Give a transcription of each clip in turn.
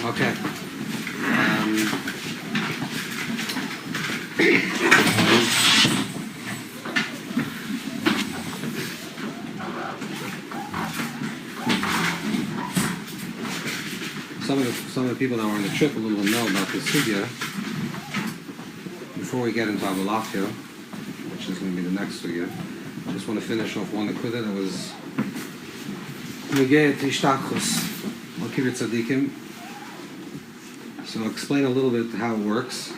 Okay. Some of the people that were on the trip a little will know about this sugya. Before we get into Avalafya, which is going to be the next sugya, I just want to finish off one akudah that was Megeh Tishtachus on Kivrei Tzadikim. So I'll explain a little bit how it works.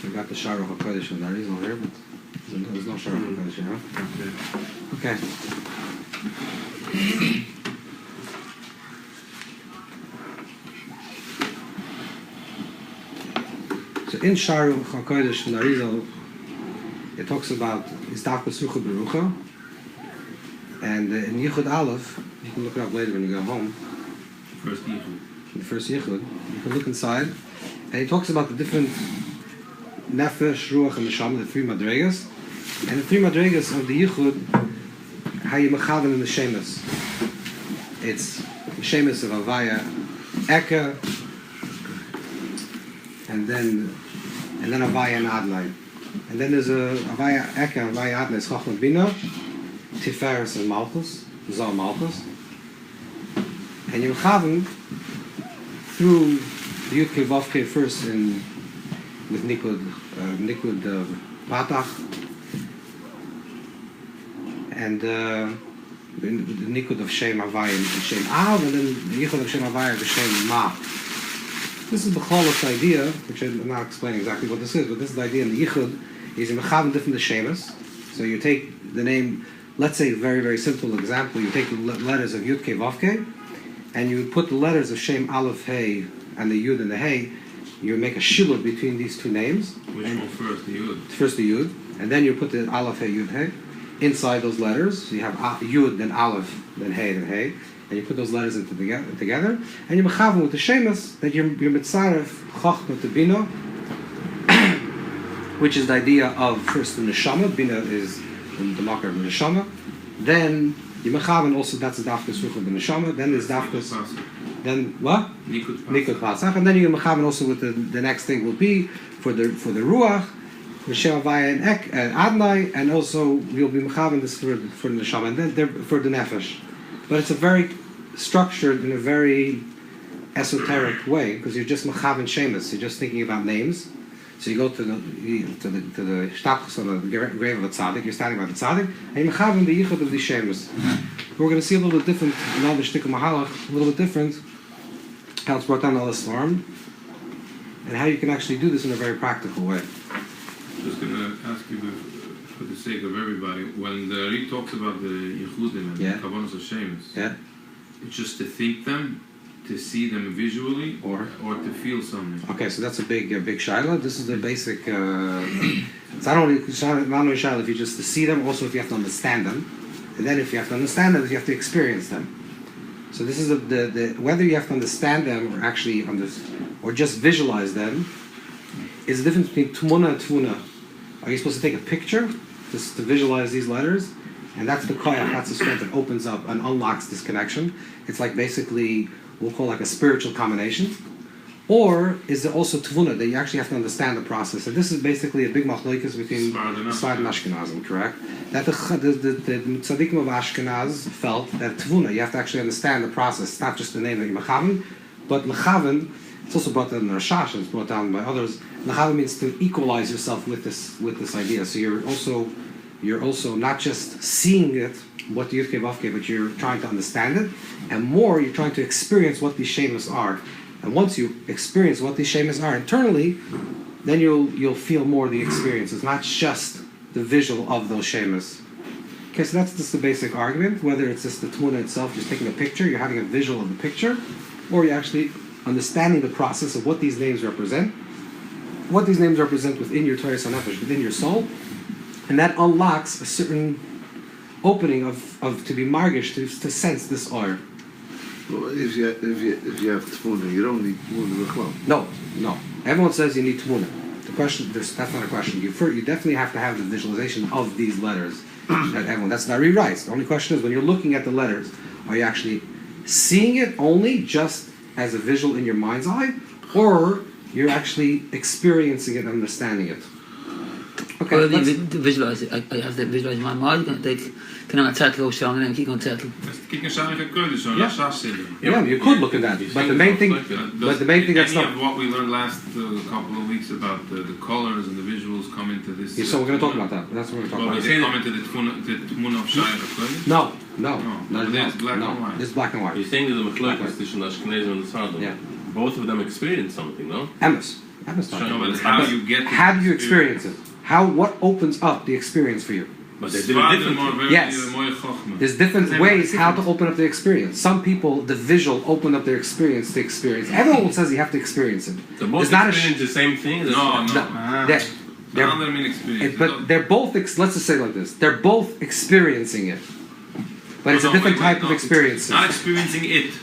We got the Shiur of Rav Pinson there. He's not here, but there's no Shiur of Rav Pinson, huh? Okay. So in Shiur of Rav Pinson, it talks about Izdaf Besucha Berucha, and in Yichud Aleph, you can look it up later when you go home. First Yichud. The first Yichud, you can look inside, and he talks about the different Nefesh, Ruach, and Neshama, the three Madregas, and the three Madregas of the Yichud, how you mechaven in the Shemus. It's the Shemus of Avaya, Eka, and then Avaya and Adnai. And then there's a Avaya Eka, Avaya Adnai, is Chachma Bina, Tiferes and Malchus, Zal Malchus. And you mechaven through the Yud-Kei Vav-Kei first with Nikud Patach, and the Nikud of Shem Havai and Shem Av, and then the Yichud of Shem Havai and Shem Ma. This is the Chalot idea, which I'm not explaining exactly what this is, but this is the idea in the Yichud, is in Mechav different Shemas. So you take the name, let's say, very, very simple example, you take the letters of Yud-Kei Vav-Kei, and you put the letters of Shem Aleph Hey and the Yud and the Hey, you make a shiluk between these two names. Which one first, the Yud? First the Yud, and then you put the Aleph Hey Yud Hey inside those letters. So you have Yud, then Aleph, then Hey, and you put those letters together, and you mechaven with the Shemus that you're mitzaref Chachma to Bina, which is the idea of first the Neshama. Bina is the marker of the Neshama. Then you mechaven also, that's the Dafkas Ruch of the Neshama. Then there's Dafkas. Then what? Nikud Pasach. And then you mechaven also with the next thing will be for the Ruach, the Shem Havaya and Adnai, and also you'll be mechaven this for the Neshama, and then for the Nefesh. But it's a very structured in a very esoteric way, because you're just mechaven shemus. You're just thinking about names. So you go to the Shtachus on the Grave of Tzadik. You're standing by the Tzadik, and you mechaven the Yichud of the shemus. We're going to see a little bit different. Another shtick of Mahalach, a little bit different. How it's brought down all this form, and how you can actually do this in a very practical way. Just going to ask you, for the sake of everybody, when the Ri talks about the Yechudim and the Kavanos of Shemus, it's just to think them, to see them visually, or to feel something. Okay, so that's a big shaila. This is the basic. It's not only shaila if you just to see them, also if you have to understand them, and then if you have to understand them, you have to experience them. So this is the whether you have to understand them or actually or just visualize them is the difference between tmuna and tvuna. Are you supposed to take a picture just to visualize these letters? And that's the koyach, that's the strength that opens up and unlocks this connection. It's like basically, we'll call like a spiritual combination. Or is there also tvuna, that you actually have to understand the process? And this is basically a big machlokes between Sfard and Ashkenazim, correct? That the Tzadikim of Ashkenaz felt that tvuna, you have to actually understand the process. It's not just the name that you mechaven, but mechaven, it's also brought down in the Rashash, it's brought down by others. Mechaven means to equalize yourself with this idea. So you're also not just seeing it, what the Yud-Kei Vav-Kei, but you're trying to understand it, and more, you're trying to experience what these shemas are. And once you experience what these shemas are internally, then you'll feel more of the experience. It's not just the visual of those shemas. Okay, so that's just the basic argument. Whether it's just the tmuna itself, just taking a picture, you're having a visual of the picture, or you're actually understanding the process of what these names represent, within your Torah Sanefesh, within your soul, and that unlocks a certain opening of to be margish, to sense this oil. Well, if you have tmuna, you don't need tmuna b'chlal. No. Everyone says you need tmuna. The question, that's not a question. You definitely have to have the visualization of these letters. That's very right. The only question is when you're looking at the letters, are you actually seeing it only just as a visual in your mind's eye, or you're actually experiencing it and understanding it. Okay, well, the visualize it. I have to visualize in my mind. Can I settle strong and then keep on settle? Yeah, you could look at that, but the main thing, that's not what we learned last couple of weeks about the colors and the visuals come into this. Yeah, so we're going to talk about that. That's what we're talking about. They come into the tmuna of Shiur. No. It's black and white. It's black and white. You're saying there's a machlokes between Ashkenazim and the Sfardim. Yeah. Both of them experience something, no? Emes. How do you experience it? What opens up the experience for you? But they did it differently. Yes. There's different ways how to open up the experience. Some people, the visual, open up their experience to experience. Everyone says you have to experience it. So both experience the same thing? No. But they're both, let's just say it like this, they're both experiencing it. But it's a different type of experience. Not experiencing it.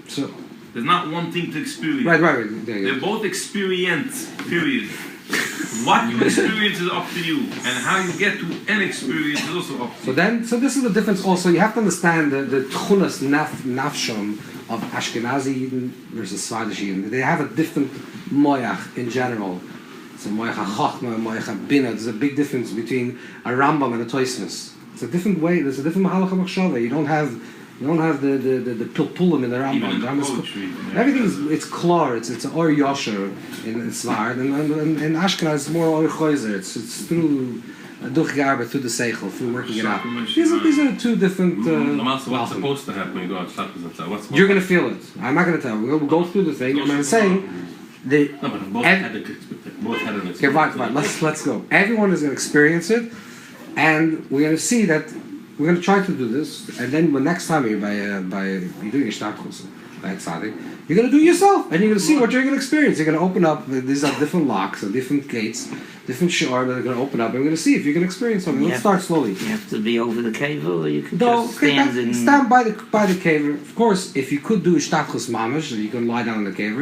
So there's not one thing to experience. Right. They're both experience, period. What you experience is up to you, and how you get to an experience is also up to you. So this is the difference also. You have to understand the tchunas nafshon of Ashkenazi Yidden versus Sfardish Yidden. They have a different moyach in general. It's a moyach ha-chochma, a moyach ha-bina. There's a big difference between a Rambam and a Tosfos. It's a different way. There's a different mahalach ha-machshava. You don't have the pilpulim in the Rambam. Everything it's klar. It's an or yosher in Svard, and Ashkenaz is more or choizer. It's through durchgearbeitet, through the seichel, through working it out. These are two different. What's supposed to happen when you go out? You're going to feel it. I'm not going to tell. We'll go through the thing. I'm saying but both had an experience. Okay, right. Let's go. Everyone is going to experience it, and we're going to see that. We're going to try to do this, and then the next time you're you're doing a shtatkos by Tzadik, you're going to do it yourself, and you're going to see what you're going to experience. You're going to open up. These are different locks, or different gates, different shiur that are going to open up, and we're going to see if you can experience something. Let's start slowly. You have to be over the cave, or you can just stand by the cave. Of course, if you could do a shtatkos mamash, you can lie down in the cave.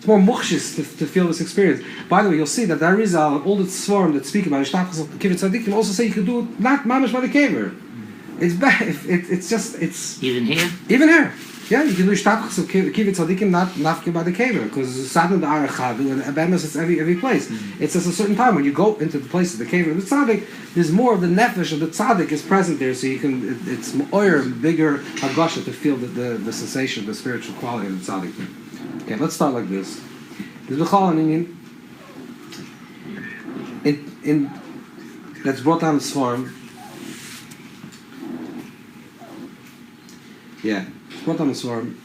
It's more muchshis to feel this experience. By the way, you'll see that there is all the tzvarim that speak about Shtachos of Kivrei Tzadikim also say you can do it not mamash by the kaver. It's bad. It's even here. Even here, yeah, you can do Shtachos of Kivrei Tzadikim not nafke by the kaver because sadly the arachadu and abemas it's every place. It's just a certain time when you go into the place of the kaver the Tzadik. There's more of the nefesh of the Tzadik is present there, so you can. It's more bigger hagasha to feel the sensation, the spiritual quality of the Tzadik. Okay, let's start like this. There's Bechal an in that's brought down the swarm. Yeah, it's brought down the swarm.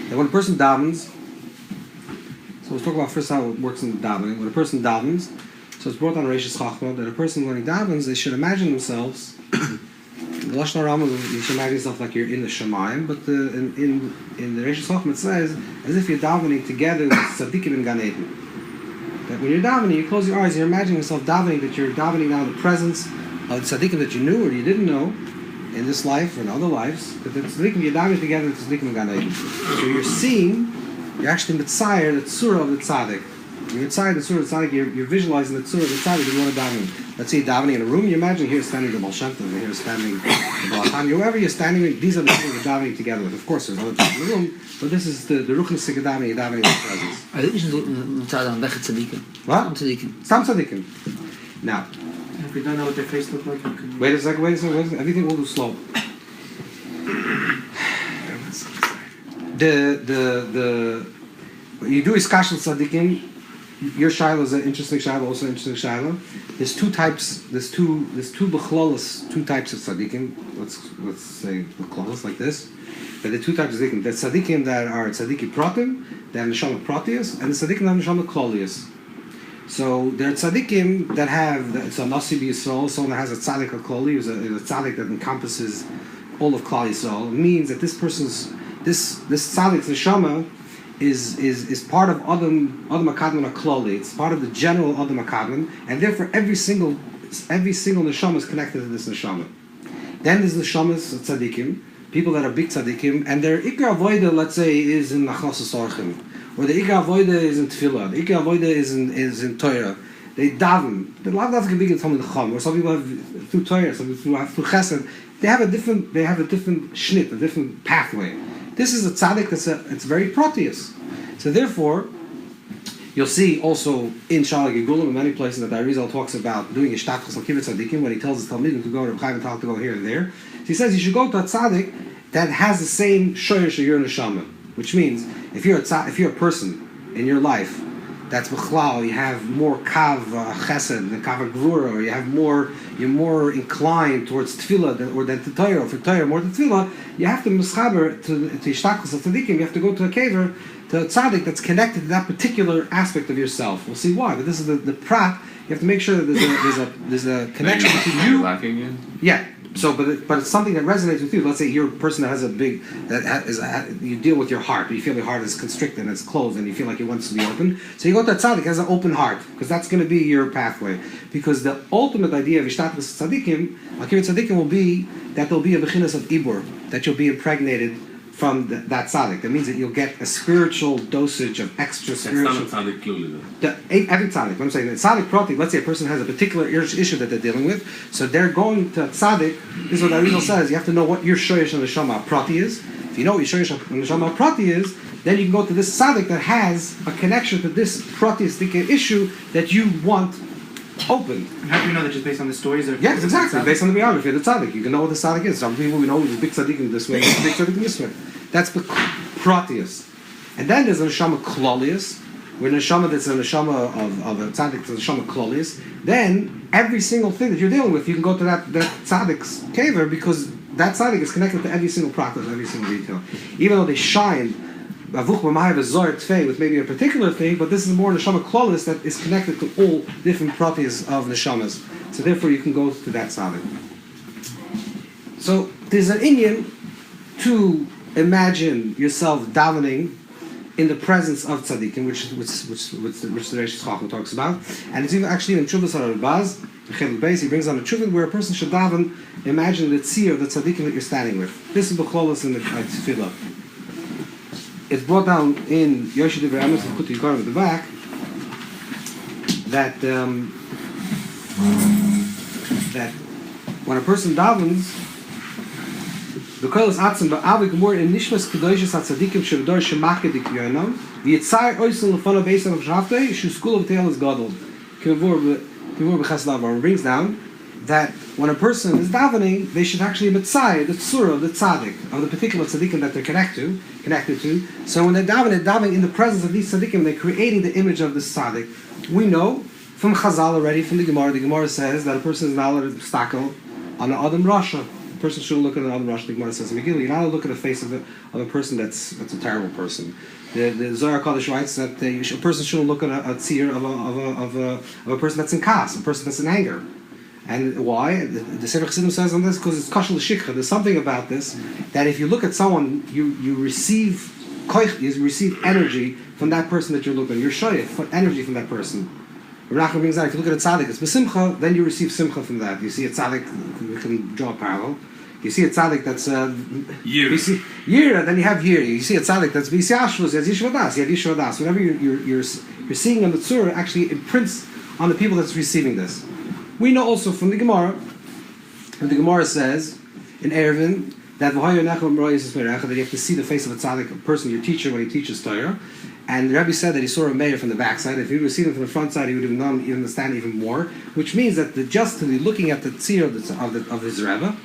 And when a person davens, so let's talk about first how it works in davening. When a person davens, so it's brought down Reishis Chachma that a person when he davens, they should imagine themselves. The Lashon Rambam, you should imagine yourself like you're in the Shemayim, but in the Reishis Chachma it says as if you're davening together with Tzadikim in Gan Eden. That when you're davening, you close your eyes, you're imagining yourself davening, that you're davening now in the presence of the Tzadikim that you knew or you didn't know in this life or in other lives. But the Tzadikim, you're davening together with Tzadikim in Gan Eden. So you're actually Mitzayir, the Tzura of the Tzadik. You're inside the Surah of Tzadik, you're visualizing the Surah of the Tzadik you want to daven. Let's say you're davening in a room, you imagine here standing the Baal Shem Tov, and here standing the Baal Tanya, whoever you're standing with, these are the people you're davening together with. Of course, there's other people in the room, but this is the Ruchnis davening, you're davening in the presence. What? Stam Tzadikim. Now, if we don't know what their face looks like, wait a second, everything will do slow. You do Iskashel Tzadikim. Your shiloh is an interesting shiloh, also an interesting shiloh. There's two types. There's two bechlolos, two types of tzadikim. Let's say bechlolos like this. There are two types of tzadikim. There's tzadikim that are tzadiki pratim, they have neshama pratius, and the tzadikim that have neshama klolius. So there are tzadikim that have it's a nasi b'yisrael, someone that has a tzadik kloli, who's a tzadik that encompasses all of Klal Yisrael. It means that this person's this tzadik's neshama is part of Adam Makadman Kloli. It's part of the general Adam Makadman, and therefore every single neshama is connected to this neshama. Then there's neshamas tzadikim, people that are big tzadikim, and their ikar avoida, let's say, is in nachlas orchim, or the ikar avoida is in tefillah, the ikar avoida is in Torah. they daven. The lav doesn't begin from the chum, or some people have through Torah, some people have through chesed. They have a different shnit, a different pathway. This is a tzaddik it's very proteus. So therefore, you'll see also in Shalag Yigulim in many places that the Arizal talks about doing a shtachos on Kivrei Tzadikim when he tells his Talmidim to go to Chaim to go here and there. So he says you should go to a tzaddik that has the same shoyesh of your neshama, which means if you're a person in your life that's b'chlal, you have more kav chesed than kav gvura, or you're more inclined towards tefillah than to Torah, or for Torah more than tefillah, you have to mischaber to ishtachos tzadikim. You have to go to a kever, to a tzaddik that's connected to that particular aspect of yourself. We'll see why, but this is the prat. You have to make sure that there's a connection between you. Lacking in? Yeah. So, but it's something that resonates with you. Let's say you're a person that has you deal with your heart. You feel your heart is constricted and it's closed, and you feel like it wants to be open. So you go to a tzaddik that has an open heart, because that's going to be your pathway. Because the ultimate idea of Kivrei Tzadikim, Kivrei Tzadikim will be that there'll be a bechinas of ibur, that you'll be impregnated from that tzaddik. That means that you'll get a spiritual dosage of extra spiritual. That's not a tzaddik clearly. Every tzaddik. What I'm saying, the tzaddik prati. Let's say a person has a particular issue that they're dealing with, so they're going to tzaddik. This is what Arizal says. You have to know what your shoyesh and neshama prati is. If you know what your shoyesh and neshama prati is, then you can go to this tzaddik that has a connection to this pratiistic issue that you want open. And how do you know that just based on the stories? Yes, exactly. Based on the biography of the tzaddik, you can know what the tzaddik is. Some people we know is big tzaddik in this way, big tzaddik in this way. That's the proteus. And then there's a neshama klolius, where neshama that's a neshama of a tzaddik, it's a neshama klolius. Then every single thing that you're dealing with, you can go to that tzaddik's kever, because that tzaddik is connected to every single practice, every single detail. Even though they shine with maybe a particular thing, but this is more neshama klolius that is connected to all different proteus of neshamas. So therefore you can go to that tzaddik. So there's an inyan to imagine yourself davening in the presence of tzadikim, which the Reish Chacham talks about, and it's even actually in Tshuvas HaRabaz, he brings on a Tshuvah where a person should daven, imagine the tzir of the tzadikim that you're standing with. This is b'cholos in the tefillah. It's brought down in Yoshi Divrei Amos and Kuti Yikarim at the back that when a person davens, the kolos atzim ba'avi gemor in nishmas kedoshas hatzadikim shevdor shemake dikyonom v'yitzar oisel lefana beisam of shaftei shu school of teil is gadol. Kivrei Tzadikim brings down that when a person is davening, they should actually mitzay the tzura of the tzaddik, of the particular tzaddikim that they're connected to. So when they're davening in the presence of these tzaddikim, they're creating the image of this tzaddik. We know from Chazal already, from the Gemara says that a person is not allowed to stakel on an Adam Rasha. A person shouldn't look at an Adam Rasha. The Gemara says in Megillah, you're not allowed to look at the face of a person that's a terrible person. The Zohar Kodesh writes that a person shouldn't look at a tzir of a person that's in kas, a person that's in anger. And why? The Sefer Chassidim says on this, because it's kashal shikha. There's something about this that if you look at someone, you receive koich, you receive energy from that person that you're looking at. You're shoyef for energy from that person. Rav Nachman brings out, if you look at a tzaddik, it's b'simcha, then you receive simcha from that. You see a tzaddik, we can draw a parallel. You see a tzaddik that's yira, then you have yira. You see a tzaddik that's b'yishashvus, you have yishvadas, you have yishvadas. Whatever you're seeing on the tzur actually imprints on the people that's receiving this. We know also from the Gemara, says in Erevin that you have to see the face of a tzaddik, a person, your teacher, when he teaches Torah. And the Rebbe said that he saw a mayor from the backside. If he would have seen him from the front side, he would have understand even more. Which means that just to be looking at the tzir of his Rebbe,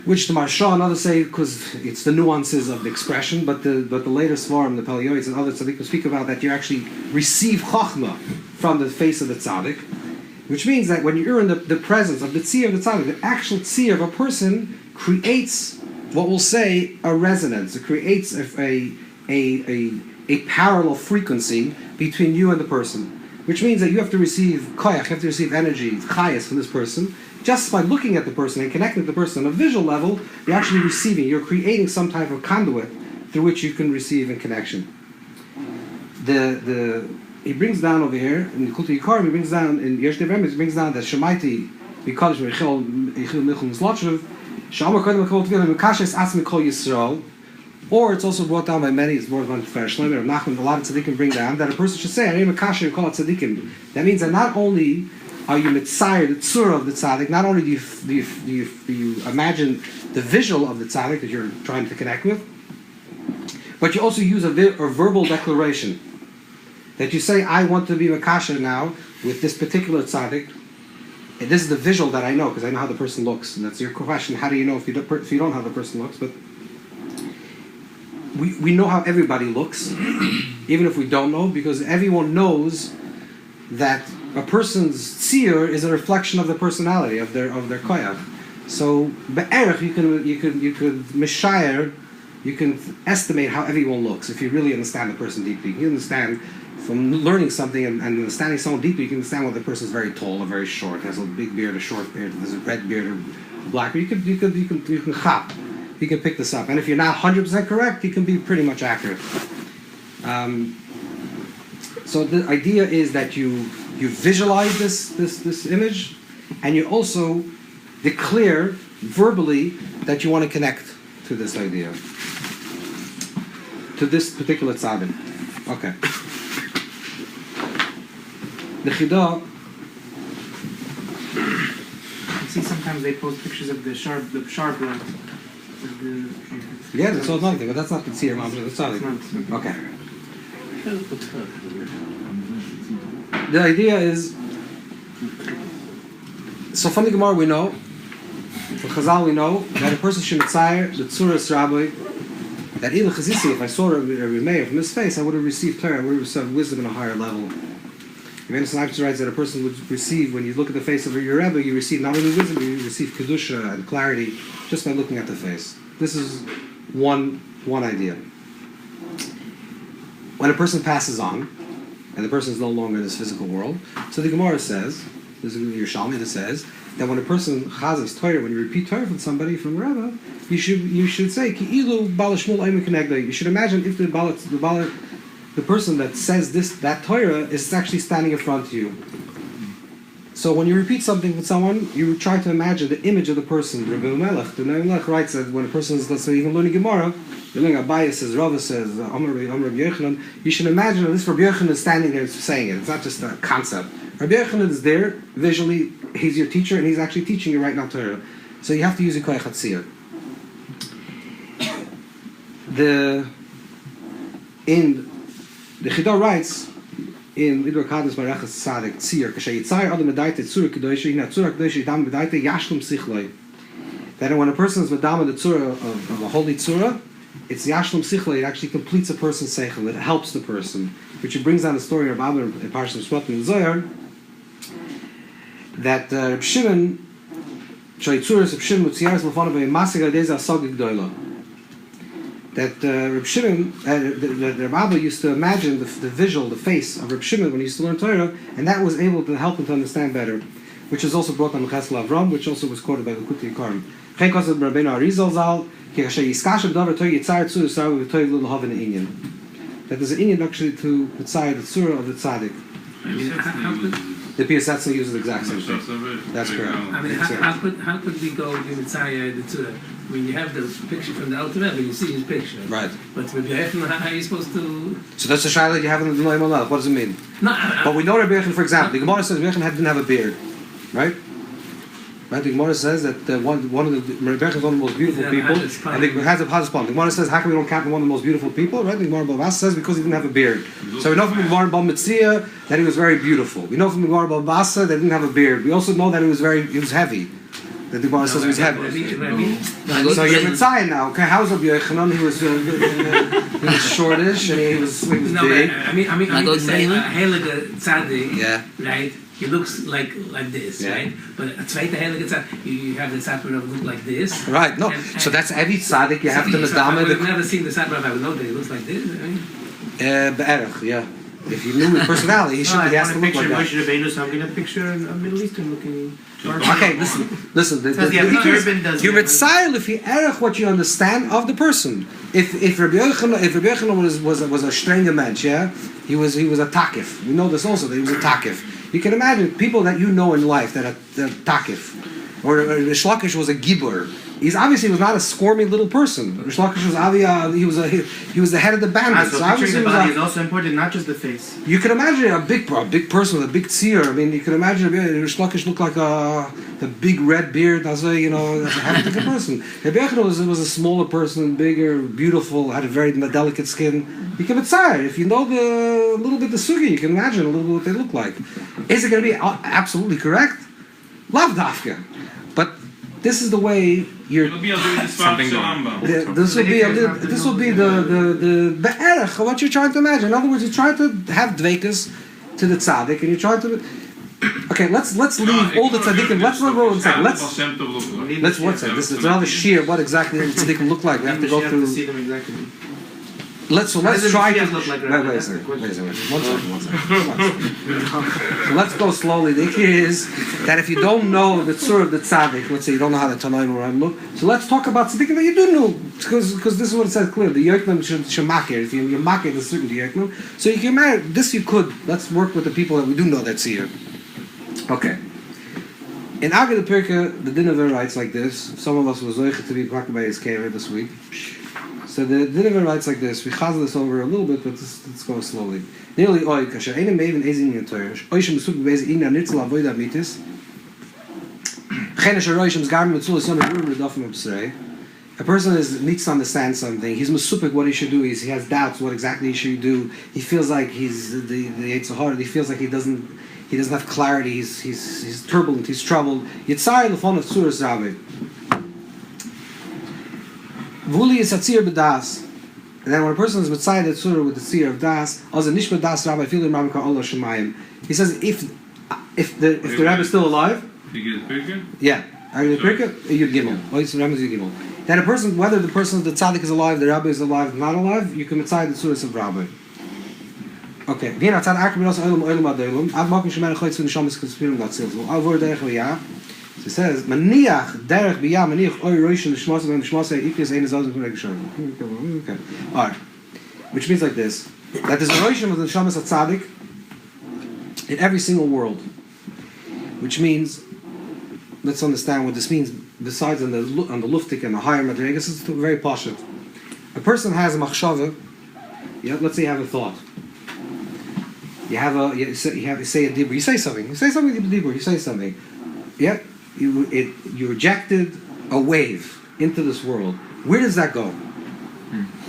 which the Maharsha and others say because it's the nuances of the expression, but the later Svarim, the Peliyoids and other tzaddikim speak about that you actually receive chachma from the face of the tzaddik. Which means that when you're in the presence of the tzir of the tzaddik, the actual tzir of a person creates what we'll say a resonance. It creates a parallel frequency between you and the person. Which means that you have to receive koyach, you have to receive energy, chayas from this person. Just by looking at the person and connecting with the person on a visual level, you're actually receiving, you're creating some type of conduit through which you can receive in connection. He brings down over here in the Kulti Yikarim. He brings down in Yesh Devrem. He brings down that Shemaiti because Michel Michel Mislotchev Shamar Kodem Kol Tvilim Mikashes Atzmi Kol Yisrael Or it's also brought down by many, it's brought down by Shlomo, or Nachman, a lot of tzaddikim bring down, that a person should say, Arei Makasher, call it tzaddikim. That means that not only are you mitzayir, the tzura of the tzaddik, not only do you imagine the visual of the tzaddik that you're trying to connect with, but you also use a verbal declaration. That you say, I want to be Makasher now with this particular tzaddik. And this is the visual that I know, because I know how the person looks. And that's your question, how do you know if you don't know how the person looks? But we know how everybody looks, even if we don't know, because everyone knows that a person's tzir is a reflection of the personality, of their koyach. So be'erich, you could mishayir, you can estimate how everyone looks if you really understand the person deeply. You understand from learning something and understanding someone deeply, you can understand whether the person is very tall or very short, has a big beard, a short beard, has a red beard or black beard. You can chop. You can pick this up, and if you're not 100% correct, you can be pretty much accurate. So the idea is that you visualize this image, and you also declare verbally that you want to connect to this idea, to this particular tzaddik. Okay. The Chidah. I see sometimes they post pictures of the sharp light. Yeah, that's all another thing, but that's not the tzir, that's tzaddik. Okay. The idea is, so from the Gemara we know, from Chazal we know, that a person should mitzayir the tzuras rabbi, that even Chazisi, if I saw Rabbi Meir from his face, I would have received Torah, I would have received wisdom in a higher level. Rebbeinu writes that a person would receive, when you look at the face of your Rebbe, you receive not only wisdom, but you receive kedusha and clarity just by looking at the face. This is one idea. When a person passes on, and the person is no longer in this physical world, so the Gemara says, this is Yerushalmi that says, that when a person chazes Torah, when you repeat Torah from somebody, from Rebbe, you should say, Ki ilu bala shmul ayim kenegda. You should imagine if the person that says that Torah is actually standing in front of you. So when you repeat something with someone, you try to imagine the image of the person. Rabbi Melech writes that when a person is, let's say, even learning Gemara, you're learning Abaye says, Rava says, Amar Rabbi Yochanan, you should imagine that this Rabbi Yochanan is standing there saying it. It's not just a concept. Rabbi Yochanan is there, visually, he's your teacher, and he's actually teaching you right now Torah. So you have to use a koyach hatziyah. The Chidah writes in Lidor Kaddish Barachas Tzadik Tzir Kashay Yitzayir Adam Medaite Tzura Kedoshah Hina Tzura Kedoshah Yidam Medaite Yashlum Sichloi. That when a person is medama the tzura of a holy tzura, it's Yashlum Sichloi. It actually completes a person's seichel. It helps the person, which it brings down the story of Abba in Parshas Shmot in Zohar that Reb Shimon Shay Tzuras Reb Shimon Mutziyaris Lefanav Masig Adeza Asagig Doila. That Reb Shimon, the Rabbi used to imagine the visual, the face of Reb Shimon when he used to learn Torah, and that was able to help him to understand better, which is also brought on Chesel Avram, which also was quoted by the Kuti Yikarim. That there's an Inyan actually to Mitzayah, the Tzura of the Tzadik. The Piyasetza uses the exact same thing. That's correct. I mean, how could we go with Mitzayah the Tzura? I mean, you have the picture from the Alter Rebbe, you see his picture. Right. But Rabbi Yochanan, how are you supposed to... So that's the shayla you have in the Noam Alav. What does it mean? No, but we know Rabbi Yochanan, for example, the Gemara says Rabbi Yochanan didn't have a beard. Right? Right? The Gemara says that one of the Rabbi Yochanan is one of the most beautiful people, and he has a Hazespon. The Gemara says, how come we don't count him one of the most beautiful people? Right? The Gemara Bavas says because he didn't have a beard. So we know from the Gemara Bal Mitzia that he was very beautiful. We know from the Gemara Bal Basa that he didn't have a beard. We also know that he was heavy. That the Gemara says he was heavy. So you're Mitzayah now. Okay, how's Rabbi Yochanan? He was shortish and he was big. I mean, say Heilige Tzadik, right? He looks like this, right? But a zweite Heilige Tzadik, you have the Tzaddik of look like this. Right. No. So that's every Tzadik. You have to medama. I've never seen the Tzaddik. I would know that he looks like this. Be'erach, yeah. If you knew his personality, he should. He has to look like that. Moshe Rabbeinu, so I'm going to picture a Middle Eastern looking. Okay, listen. You mitzayel if you erech what you understand of the person. If Rabbi Yochanan was a stranger man, yeah, he was a takif. We know this also that he was a takif. You can imagine people that you know in life that are takif, or Rish Lakish was a gibur, He's obviously was not a squirmy little person. Rish Lakish was he was the head of the bandits. So picturing the body is also important, not just the face. You can imagine a big person with a big tzir. I mean, you can imagine Rish Lakish looked like the big red beard. As a head of a person. Rabbi Yochanan was a smaller person, bigger, beautiful, had a very delicate skin. You can be tired if you know a little bit the sugi. You can imagine a little bit what they look like. Is it going to be absolutely correct? Lav dafka, but this is the way you're. This will be the be'erech of what you're trying to imagine. In other words, you're trying to have dvekas to the tzaddik, and you're trying to. Okay, let's leave all the tzaddikim. Let's not go inside. Let's one second. This is another shiur. What exactly the tzaddikim look like? We have to go through. See them exactly. Let's try to. Look like Wait a second. One second. So let's go slowly. The key is that if you don't know the tzur of the tzaddik, let's say you don't know how the Tanaim Ram look, so let's talk about tzaddikim that you do know, because this is what it says clearly. The Yochanan should makir. If you makir the certain Yochanan, so you can marry this. You could. Let's work with the people that we do know that's here. Okay. In Agad the Pirka, the Dinner writes like this. Some of us was zoichet to be brought by his kever this week. So the Dinner writes like this. We chazal this over a little bit, but let's go slowly. Nearly oy kasher einem meiven ezin yatoysh. Oy shem besuk beis in nitzel avoid mitis. Chenesh roishem's garment mitzul son of ruben redafim absrei. A person needs to understand something. He's mesupik what he should do. He has doubts what exactly he should do. He feels like he's the Yitzhahar. He feels like he doesn't have clarity. He's turbulent. He's troubled. Yitzhar lefon of tzuras rabbi. Vuli is a tzir b'das. And then when a person is mitzayed the tzur with the tzir of das, as a nishma das rabbi feel in rabbi Allah shemayim. He says if the rabbi is still alive, you get the pirka? Yeah, are you the pirka? Yud gimel. Yud gimel. Then a person, whether the person, the tzaddik is alive, the rabbi is alive, not alive, you can mitzayed the tzur of rabbi. Okay. V'yin atzad akar b'nos oilam adoilam. Av makim shemer choytz v'nishamis k'spirim l'atzilzul. Avor derech v'yah. So it says, Maniach derech b'yah maniach oy roishin l'shmasa v'nishmasa ikris ein azazim v'regishon. Okay. Alright. Which means like this, that there's a roishin of the neshamas tzaddik in every single world. Which means, let's understand what this means, besides on the luftik and the higher madregas, it's very pashut. A person has a machshava, let's say you have a thought. You say a dibur, you say something with dibur, you say something. Yeah, you rejected a wave into this world. Where does that go?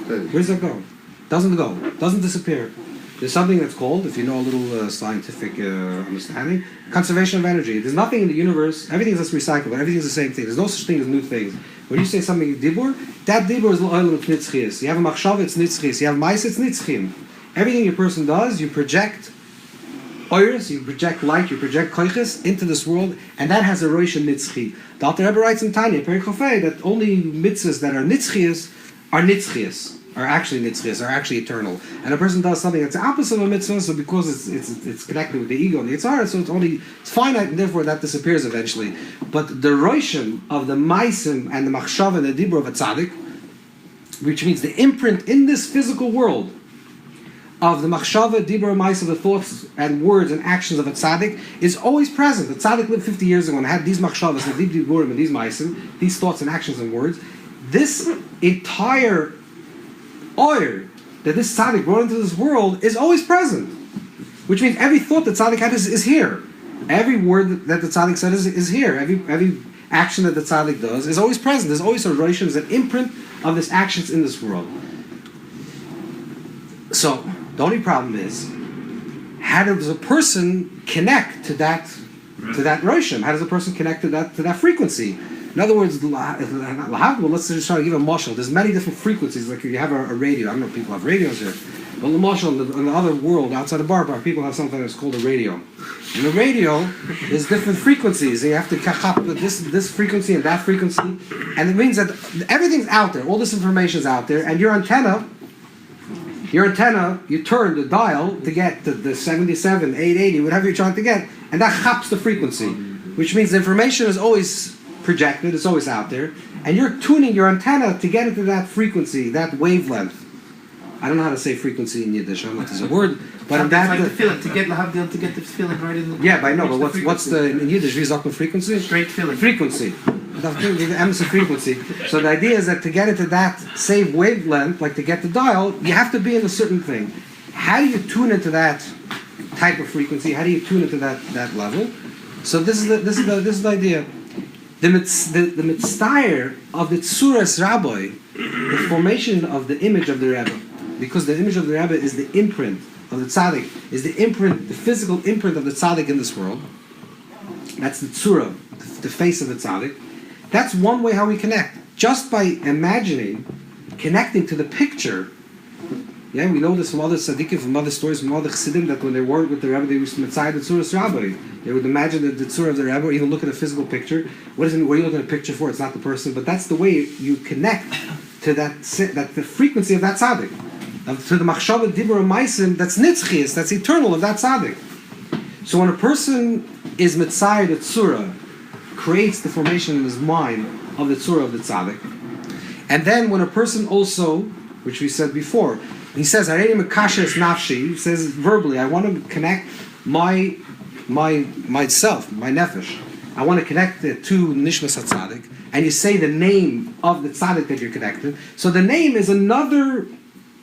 Where does that go? Doesn't go. Doesn't disappear. There's something that's called, if you know a little scientific understanding, conservation of energy. There's nothing in the universe, everything is just recyclable, everything is the same thing. There's no such thing as new things. When you say something dibur, that dibur is l'olam nitzchias. You have a machshav, it's nitzchias. You have mais, it's nitzchim. Everything your person does, you project oirs, you project light, you project koiches into this world, and that has a roish and nitzchi. The Alter Rebbe writes in Tanya, Perek Chofei, that only mitzvahs that are nitzchias, are actually nitzchias, are actually eternal. And a person does something that's the opposite of a mitzvah, so because it's connected with the ego and the yitzhar, so it's finite, and therefore that disappears eventually. But the roishim of the maisim and the machshav and the dibur of a tzaddik, which means the imprint in this physical world of the machshava, dibur, ma'aser, the thoughts and words and actions of a tzaddik is always present. The tzaddik lived 50 years ago and had these machshavas, and these diburim, and these ma'aser, these thoughts and actions and words. This entire oir that this tzaddik brought into this world is always present, which means every thought that tzaddik had is here. Every word that the tzaddik said is here. Every action that the tzaddik does is always present. There's always a relation, there's an imprint of this actions in this world. So the only problem is, how does a person connect to that roshim? How does a person connect to that frequency? In other words, let's just try to give a mashal. There's many different frequencies. Like you have a radio. I don't know if people have radios here, but the mashal in the other world outside of Boro Park, people have something that's called a radio. In a radio, there's different frequencies. And you have to catch up with this frequency and that frequency, and it means that everything's out there. All this information is out there, and your antenna, you turn the dial to get the 77, 880, whatever you're trying to get, and that chaps the frequency, which means the information is always projected, it's always out there, and you're tuning your antenna to get into that frequency, that wavelength. I don't know how to say frequency in Yiddish, I don't know if there's a word, but it's like the feeling, to get the feeling right in the... Yeah, but I know, but what's the, in Yiddish, wie sagt man frequency? Straight feeling. Frequency. the emission frequency. So the idea is that to get into that same wavelength, like to get the dial, you have to be in a certain thing. How do you tune into that type of frequency? How do you tune into that level? So this is the idea. The mitzvah of the tzuras rabbi, the formation of the image of the Rebbe, because the image of the Rebbe is the imprint of the Tzadik, is the imprint, the physical imprint of the Tzadik in this world. That's the tzura, the face of the Tzadik. That's one way how we connect. Just by imagining, connecting to the picture. Yeah, we know this from other tzaddikim, from other stories, from other chassidim, that when they worked with the Rebbe, they used to mitzvah the tzuras rabbi. They would imagine the tzura of the Rebbe, or even look at a physical picture. What are you looking at a picture for? It's not the person, but that's the way you connect to that the frequency of that tzaddik, to the machshava dibur maisim that's nitzchias, that's eternal of that tzaddik. So when a person is mitzvah the tzura, creates the formation in his mind of the tzura of the tzaddik, and then when a person also, which we said before, he says, "Harei mekasher es nafshi." He says verbally, "I want to connect myself, my nefesh. I want to connect it to nishmas tzaddik." And you say the name of the tzaddik that you're connected. So the name is another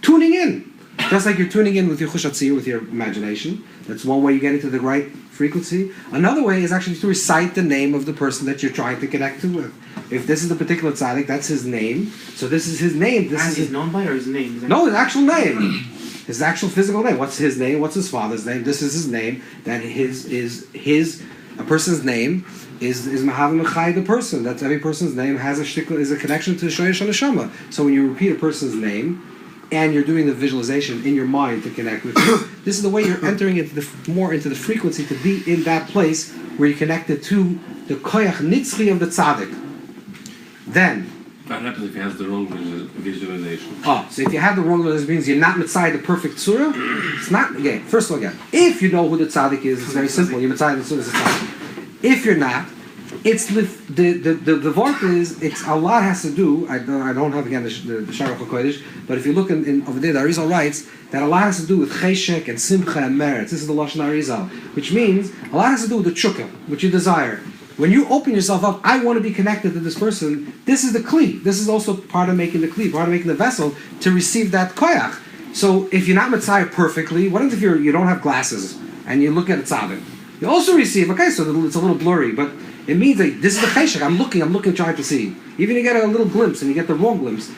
tuning in, just like you're tuning in with your chush hatzir, with your imagination. That's one way you get into the right frequency. Another way is actually to recite the name of the person that you're trying to connect to with. If this is the particular tzaddik, that's his name. So this is his name. This is his known by or his name? No, his actual name. His actual physical name. What's his name? What's his father's name? This is his name. That a person's name is Mahav Mechai, the person. That's every person's name has is a connection to Shoyesh Neshama. So when you repeat a person's name, and you're doing the visualization in your mind to connect with it, this is the way you're entering into more into the frequency to be in that place where you're connected to the koyach nitzchi of the tzaddik. Then, what happens if he has the wrong visualization? So if you have the wrong visualization, it means you're not mitzvah the perfect surah. It's not, again, first of all, if you know who the tzaddik is, it's very simple. You're mitzvah the surah as a tzaddik. If you're not, it's the vort is, it's a lot has to do, I don't have again the Shiur of Rav, but if you look in over there, the Arizal writes that a lot has to do with cheshek and simcha and meretz. This is the Lashon Arizal, which means a lot has to do with the chukka, which you desire. When you open yourself up, I want to be connected to this person, this is the kli. This is also part of making the kli, part of making the vessel to receive that koyach. So if you're not mitzvah perfectly, what if you don't have glasses and you look at a tzaddik? You also receive, okay, so it's a little blurry, but it means that this is the cheshek. I'm looking, trying to see. Even you get a little glimpse, and you get the wrong glimpse.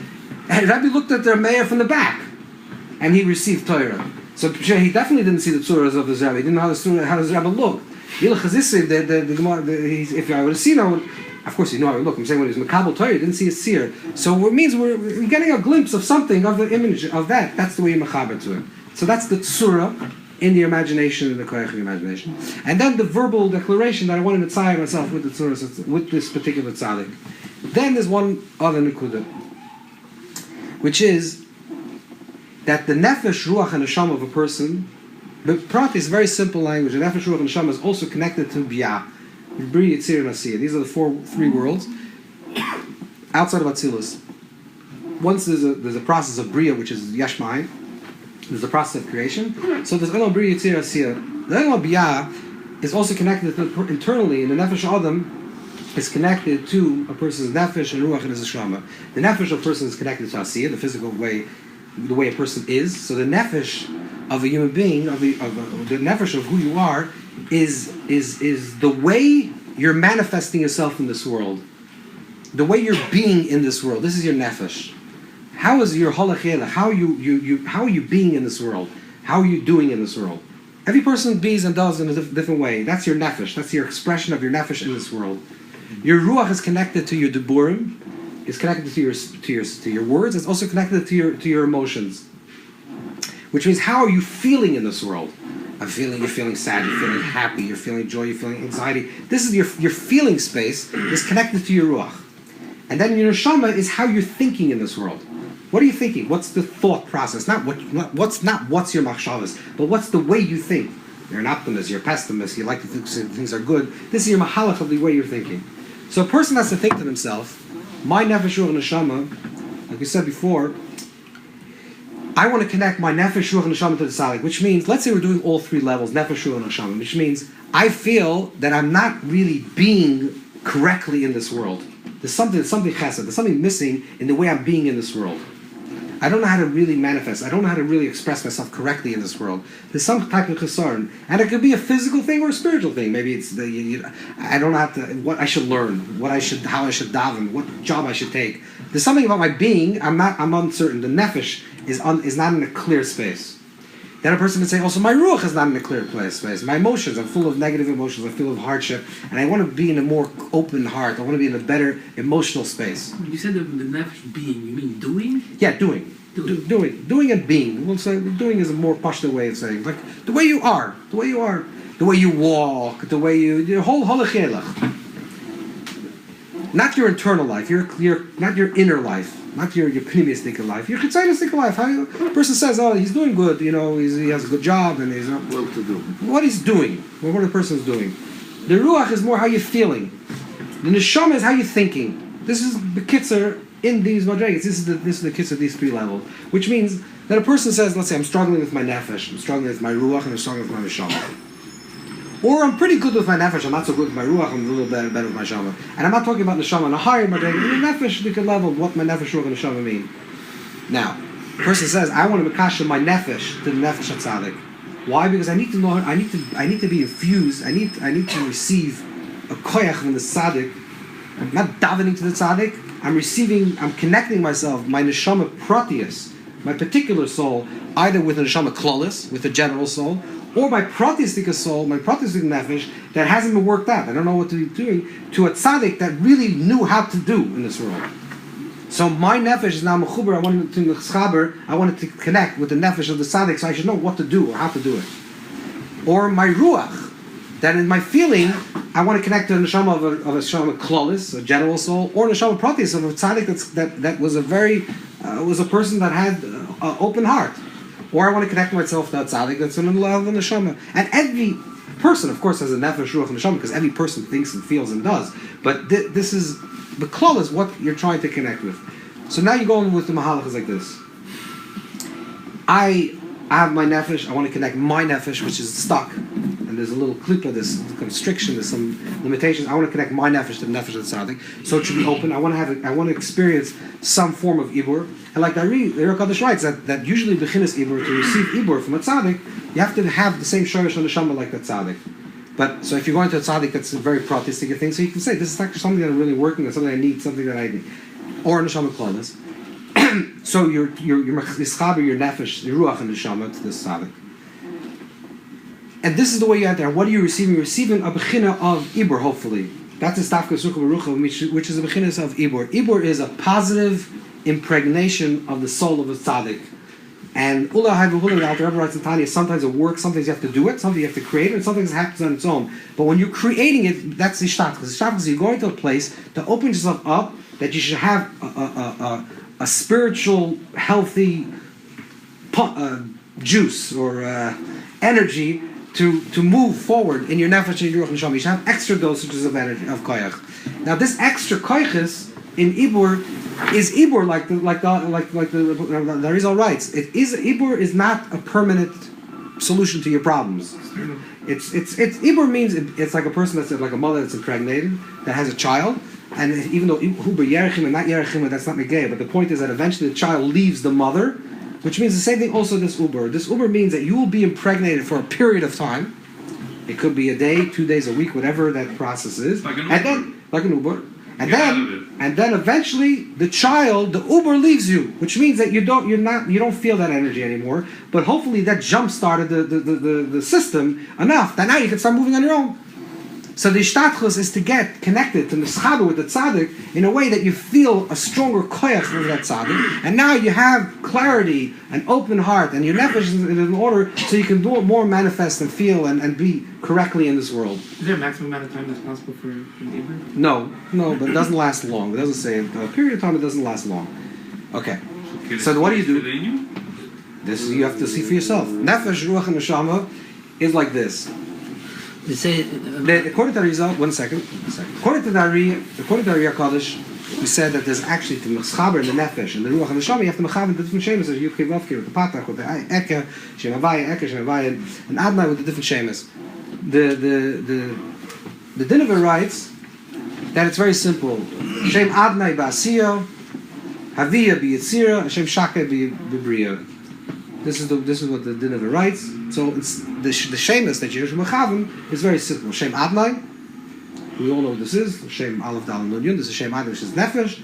And Rabbi looked at their mayor from the back, and he received Torah. So he definitely didn't see the tzuras of the Rebbe. He didn't know how the Rebbe looked. If I would have seen him, of course you know how he looked. I'm saying when he was Makabel Torah, he didn't see a seer. So it means we're getting a glimpse of something, of the image of that. That's the way you mechaber to it. So that's the tzura in the imagination, in the koyach of the imagination. And then the verbal declaration that I want to mitzvah myself with the tzuras, with this particular tzaddik. Then there's one other nekuda, which is that the nefesh, ruach, and neshama of a person, the prat is very simple language. The nefesh, ruach, and neshama is also connected to biyah, bri, yitzir, and asiyah. These are the three worlds outside of Atzilus. Once there's a process of bria, which is yashmai. There's a process of creation. So there's Elam Bri Yitzir Asiyah. The Elam Biyah is also connected to internally, and the Nefesh Adam is connected to a person's Nefesh and Ruach and his Neshama. The Nefesh of a person is connected to Asiyah, the physical way, the way a person is. So the Nefesh of a human being, the Nefesh of who you are, is the way you're manifesting yourself in this world. The way you're being in this world. This is your Nefesh. How is your halachela? How are you being in this world? How are you doing in this world? Every person bees and does in a different way. That's your nefesh. That's your expression of your nefesh in this world. Your ruach is connected to your deburim. It's connected to your words. It's also connected to your emotions. Which means, how are you feeling in this world? You're feeling sad. You're feeling happy. You're feeling joy. You're feeling anxiety. This is your feeling space is connected to your ruach. And then your neshama is how you're thinking in this world. What are you thinking? What's the thought process? What's your machshavas, but what's the way you think? You're an optimist, you're a pessimist, you like to think things are good. This is your mahalach of the way you're thinking. So a person has to think to himself, my nefesh ruach neshama, like we said before, I want to connect my nefesh ruach neshama to the tzadik, which means, let's say we're doing all three levels, nefesh ruach neshama, which means I feel that I'm not really being correctly in this world. There's something chesed. There's something missing in the way I'm being in this world. I don't know how to really manifest. I don't know how to really express myself correctly in this world. There's some type of chesed, and it could be a physical thing or a spiritual thing. Maybe it's I don't know what I should learn, how I should daven, what job I should take. There's something about my being. I'm uncertain. The nefesh is not in a clear space. Then a person can say, also, my ruach is not in a clear space. My emotions, I'm full of negative emotions, I'm full of hardship, and I want to be in a more open heart. I want to be in a better emotional space. You said the nefesh being, you mean doing? Yeah, doing. Doing and being. We'll say doing is a more pashto way of saying, like the way you are, the way you walk, the way your whole halachelach. Not your internal life, not your inner life. Not your pneumistic life, your chitzainistic life. How a person says, "Oh, he's doing good. He has a good job, and he's well to do." What he's doing, what the person is doing. The ruach is more how you're feeling. The neshama is how you're thinking. This is the kitzur in these madrigas. This is the kitzur, these three levels, which means that a person says, let's say, I'm struggling with my nefesh, I'm struggling with my ruach, and I'm struggling with my neshama. Or I'm pretty good with my nefesh, I'm not so good with my ruach, I'm a little better with my shama. And I'm not talking about neshama on a higher madriga, the nefesh level, what my nefesh, ruach, and neshama mean. Now, the person says, I want to mekasher my nefesh to the nefesh of Tzadik. Why? Because I need to know, I need to be infused, I need to receive a koyach from the Tzadik. I'm not davening to the Tzadik, I'm connecting myself, my neshama pratius, my particular soul, either with a neshama klolis, with the general soul, or my pratistic soul, my pratistic nefesh, that hasn't been worked out. I don't know what to be doing, to a tzaddik that really knew how to do in this world. So my nefesh is now mechuber, I wanted to connect with the nefesh of the tzaddik, so I should know what to do or how to do it. Or my ruach, that in my feeling, I want to connect to the neshama of a neshama klolis, a general soul, or neshama pratis of a tzaddik that was was a person that had an open heart. Or I want to connect myself to a tzaddik that's in the level of the neshama. And every person, of course, has a nefesh, ruach, and neshama, because every person thinks and feels and does. But this is, the klal is what you're trying to connect with. So now you go on with the mahalach like this. I have my nefesh, I want to connect my nefesh, which is stuck. And there's a little klippa, there's constriction, there's some limitations. I want to connect my nefesh to the nefesh of the tzaddik. So it should be open. I want to experience some form of ibur. And like the Yer Kodesh writes, that usually bechinas ibur, to receive ibur from a tzaddik, you have to have the same shorish on the neshama like the tzaddik. But so if you're going to a tzaddik, that's a very pratistic thing. So you can say, this is actually something that I'm really working on, something I need, something that I need. Or a neshama klonis. So you're mischaber your nefesh, your ruach and neshama to this tzaddik. And this is the way you enter. What are you receiving? You're receiving a bechina of ibur, hopefully. That's a stavka sukkah barucha, which is a bechina of ibur. Ibur is a positive impregnation of the soul of a tzaddik. And Ula Haivuhula, the Alter Rebbe writes in Tanya, sometimes it works, sometimes you have to do it, sometimes you have to create it, and sometimes it happens on its own. But when you're creating it, that's the shtat. Because the shtat is you're going to a place to open yourself up, that you should have a spiritual, healthy juice or energy to move forward in your nefesh and your ruach and neshama. You should have extra dosages of energy, of koyach. Now this extra koyches in ibur is ibur like the Arizal writes. Ibur is not a permanent solution to your problems. It's ibur means it's like a person that's like a mother that's impregnated that has a child, and even though huber yerechim and not yerechim, that's not negay. But the point is that eventually the child leaves the mother. Which means the same thing also this uber. This uber means that you will be impregnated for a period of time. It could be a day, 2 days, a week, whatever that process is. Like an and Uber. then, like an Uber. And then eventually the child, the Uber leaves you, which means that you don't feel that energy anymore. But hopefully that jump started the system enough that now you can start moving on your own. So the ishtadchus is to get connected to the schabu with the tzaddik in a way that you feel a stronger koyach with that tzaddik, and now you have clarity, an open heart, and your nefesh is in order so you can do it more manifest and feel and be correctly in this world. Is there a maximum amount of time that's possible for neighbor? No, but it doesn't last long. It doesn't say a period of time. It doesn't last long. Okay. So what do you do? This is, you have to see for yourself. Nefesh, ruach, and neshama is like this. They say, according to the result, one second. According to the Yer Kodesh, we said that there's actually the Chaburah and the Nefesh and the Ruach and the Neshama. You have to mechaber the different shemas, as you with the Patach, with the Eke, Shemavaya, and Adnai with the different shemas. The Dinover writes that it's very simple. Shem Adnai Ba'asiya, Haviyah B'Yitzira, Shem Shaka B'Briya. This is what the din of it writes. So it's the shemus that you're mechavim is very simple. Shem Adnai, we all know what this is. Shem Aleph Dal Nun Yud. This is Shem Adnai, which is Nefesh.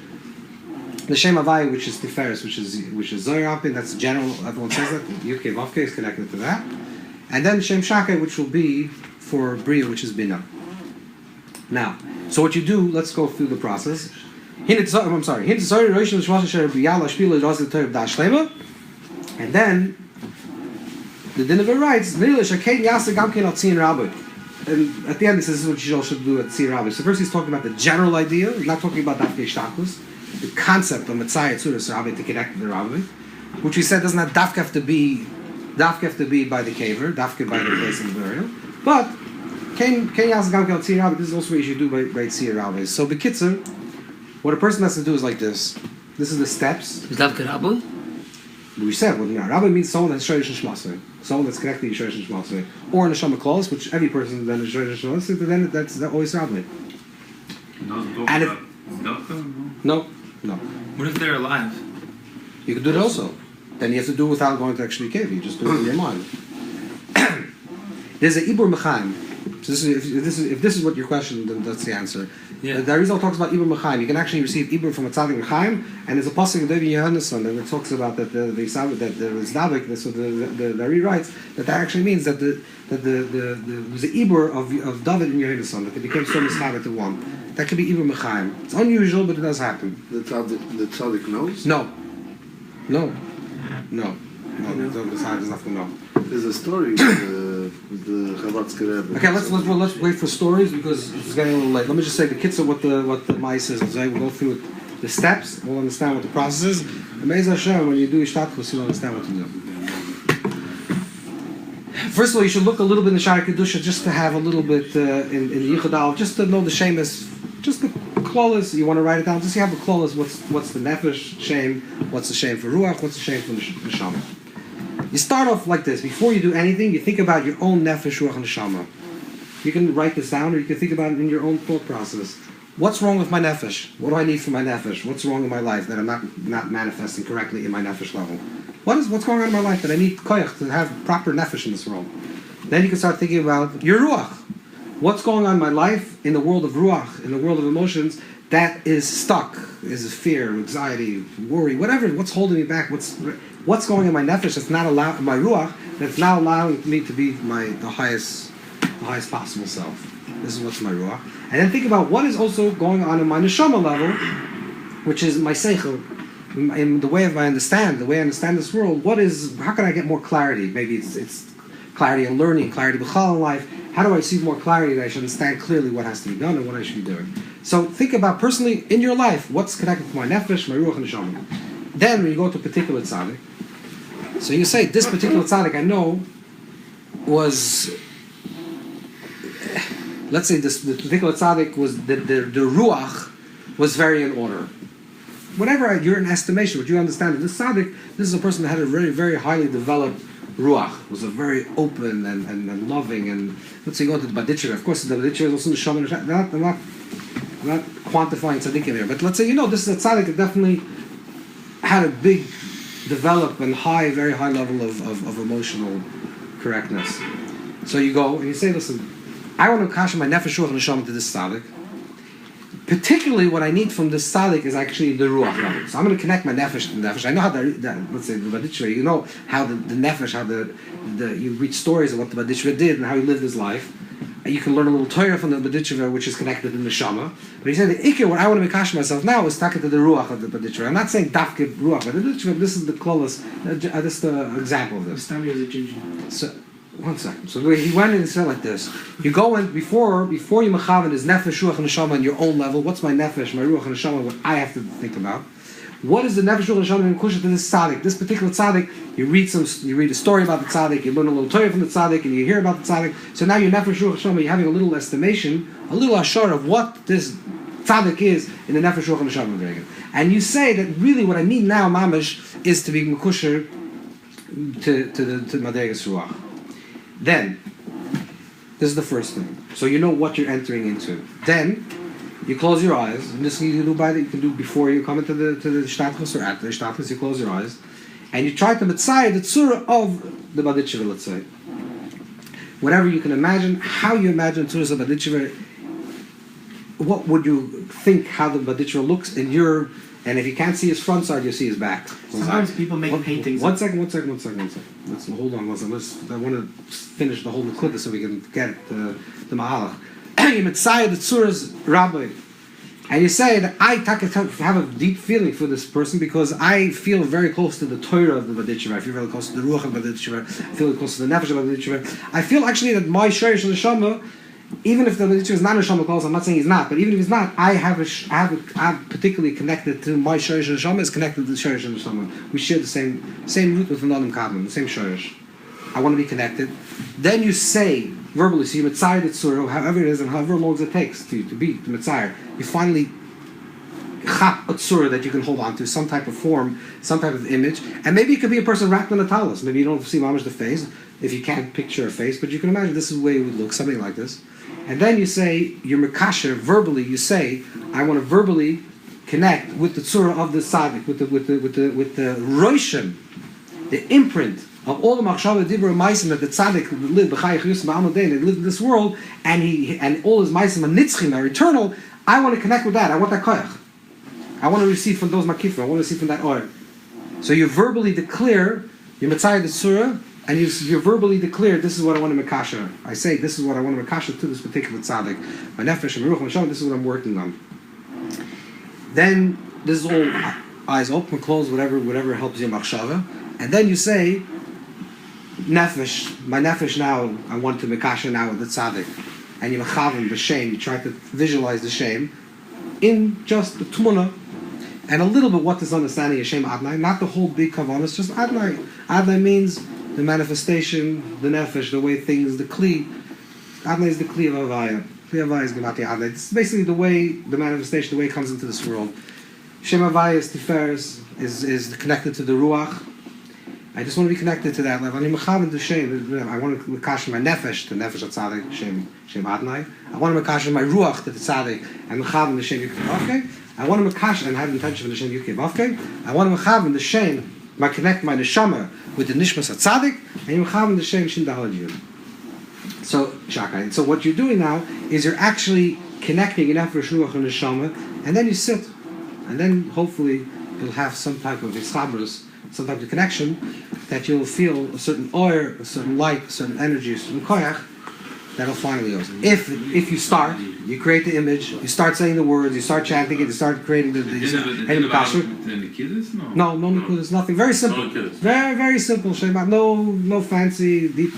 The Shem Havai, which is Tiferes, which is Zohar Apin. That's general. Everyone says that. Yudke Vavke is connected to that. And then Shem Shaka, which will be for Bria, which is Bina. Now, so what you do? Let's go through the process. I'm sorry. And then the din of it writes, and at the end, this is what you should do at Tzir Rabbi. So first he's talking about the general idea, he's not talking about Dafke Shtakus, the concept of Mitzayah Tzuras Rabbi to connect to the Rabbi, which we said does not Dafke have to be by the caver, Dafke by the place of the burial, but this is also what you should do by Tzir Rabbi. So B'kitzur, what a person has to do is like this. This is the steps. Is Dafke Rabbi? We said, Rabbi means someone that's Shoresh Shmasei, someone that's connected to Shoresh Shmasei, or in a Neshama Klaus, which every person then is Shoresh Shmasei, then that's always Rabbi. And if no. What if they're alive? You can do it also. Then you have to do it without going to actually cave. You just do it in your mind. There's an Ibur Mechaim. So if this is what your question, then that's the answer. Yeah. The Arizal talks about Ibur Mechaim. You can actually receive Ibur from a Tzadik Mechaim, and there's a pasuk of David Yohannesson that it talks about that the Tzaddik. So the Ari writes that actually means that the was the Ibur of David and Yohannesson that they became so mischaber to one. That could be Ibur Mechaim. It's unusual, but it does happen. The tzaddik knows? No. The Tzaddik does not know. There's a story with the Chabad's Rebbe. Okay, let's wait for stories because it's getting a little late. Let me just say the kitzur what the mice is. We'll go through the steps. We'll understand what the process is. Amazing Hashem, when you do Ishtadchus, you'll understand what to do. First of all, you should look a little bit in the Shara Kedusha just to have a little bit in the Yichud Aleph, just to know the shemus, just the klolas. You want to write it down. Just you have the klolas. What's the nefesh shame? What's the shame for ruach? What's the shame for the neshama? You start off like this. Before you do anything, you think about your own nefesh, ruach, and neshama. You can write this down, or you can think about it in your own thought process. What's wrong with my nefesh? What do I need for my nefesh? What's wrong in my life that I'm not manifesting correctly in my nefesh level? What's going on in my life that I need koyach to have proper nefesh in this world? Then you can start thinking about your ruach. What's going on in my life in the world of ruach, in the world of emotions, that is stuck, is fear, anxiety, worry, whatever. What's holding me back? What's going on in my nefesh that's not allowing my ruach, that's not allowing me to be the highest possible self. This is what's my ruach. And then think about what is also going on in my neshama level, which is my seichel, in the way I understand this world. How can I get more clarity? Maybe it's clarity in learning, clarity b'chal in life. How do I receive more clarity that I should understand clearly what has to be done and what I should be doing? So think about personally in your life what's connected to my nefesh, my ruach, and neshama. Then when you go to a particular tzaddik, so you say this particular tzaddik I know was, let's say this particular tzaddik was the ruach was very in order. Whatever you're in estimation, what you understand of this tzaddik, this is a person that had a very, very highly developed ruach, was a very open and loving, and let's say you go to the Badichir. Of course the Badichir is also the Shama. I'm not quantifying tzaddikim here, but let's say this is a tzaddik that definitely had a big developed and very high level of emotional correctness. So you go and you say, listen, I want to kasha my nefesh, ruach, and neshama to this tzaddik. Particularly, what I need from this tzaddik is actually the ruach level. So I'm going to connect my nefesh to the nefesh. I know how let's say the Badishra, you know how the nefesh, how you read stories of what the Badishra did and how he lived his life. And you can learn a little Torah from the Badishra, which is connected to the neshama. But he said the ikir, what I want to make kasha myself now is taken to the ruach of the Badishra. I'm not saying dafke ruach, but the Badishra, this is the klolas. This is the example of this. So. One second. So he went and said like this. You go in before you mechaven is nefesh, ruach, and neshama on your own level. What's my nefesh, my ruach, and neshama? What I have to think about. What is the nefesh, ruach, and neshama in kusha to this tzaddik? This particular tzaddik. You read a story about the tzaddik. You learn a little Torah from the tzaddik, and you hear about the tzaddik. So now your nefesh, ruach, and neshama. You're having a little estimation, a little ashar of what this tzaddik is in the nefesh, ruach, and neshama. And you say that really what I need now, mamash, is to be mekusher to madregas ruach. Then, this is the first thing. So you know what you're entering into. Then, You close your eyes, and this you can do before you come into the shtatchus or after the shtatchus. You close your eyes, and you try to mitzvah the tzura of the baditshiva. Let's say, whatever you can imagine, how you imagine tzuras of baditshiva. What would you think how the baditshiva looks in your? And if you can't see his front side, you see his back. Sometimes people make paintings. One second. Let's hold on. I want to finish the whole Nekuda so we can get the Mahalach. You mitzvah the tzuras rabbi. And you say that I have a deep feeling for this person because I feel very close to the Torah of the Baditshiva. I feel very close to the Ruach of the Baditshiva. I feel close to the Nefesh of the Baditshiva. I feel actually that my Shorish Neshama, even if the Baditshiva is not Neshama close, I'm not saying he's not, but even if he's not, I'm particularly connected to my Shorish Neshama is connected to the Shorish Neshama. We share the same root with another Kadmon, the same Shorish. I want to be connected. Then you say verbally, so you mitzayir the tzura, however it is and however long it takes to mitzayir, you finally chap a tzura that you can hold on to, some type of form, some type of image, and maybe it could be a person wrapped in a talis. Maybe you don't see mamash the face, if you can't picture a face, but you can imagine this is the way it would look, something like this. And then you say, you're mekasher, verbally, you say, I want to verbally connect with the tzura of the Tzadik, with the roishim, the imprint of all the machshava dibur ma'asim that the tzaddik lived b'chayich yusuf ba'amodein, that lived in this world, and all his ma'asim are nitzchim, are eternal. I want to connect with that. I want that koyach. I want to receive from those makifra. I want to receive from that oil. So you verbally declare your mitzayah the surah, and you verbally declare, this is what I want to mekasha. I say, this is what I want to mekasha to this particular tzaddik. My nefesh, my ruach, my shalom, this is what I'm working on. Then this is all eyes open, closed, whatever helps your machshava, and then you say, nefesh, my nefesh now, I want to mekasha now with the tzaddik, and you mechavim b'shem, you try to visualize the shame in just the tmuna, and a little bit what is understanding of shem adnai, not the whole big kavanah, just adnai. Adnai means the manifestation, the nefesh, the way things, the kli. Adnai is the kli of avaya. Kli avaya is gemati adnai. It's basically the way the manifestation, the way it comes into this world. Shem avaya is tiferes, is connected to the ruach. I just want to be connected to that level. I want to mekash my nefesh, the nefesh of Tzadik, Shem Adnai. I want to mekash my ruach to the Tzadik, and mechav the Shem Yukevavke. I want to mekash and have the intention for the Shem Yukevavke. I want to mechav the Shem, connect my neshama with the nishmas of Tzadik, and mechav the Shem Shin Dahalajiyah. So Shakai. So what you're doing now is you're actually connecting your nefesh, ruach, and neshama, and then you sit, and then hopefully you'll have some type of Chaburah, some type of connection, that you'll feel a certain oil, a certain light, a certain energy, a certain koyach, that'll finally open. If you start, you create the image, you start saying the words, you start chanting it, you start creating the nekudas? No nekudas, nothing. Very simple. Very, very simple. No fancy, deep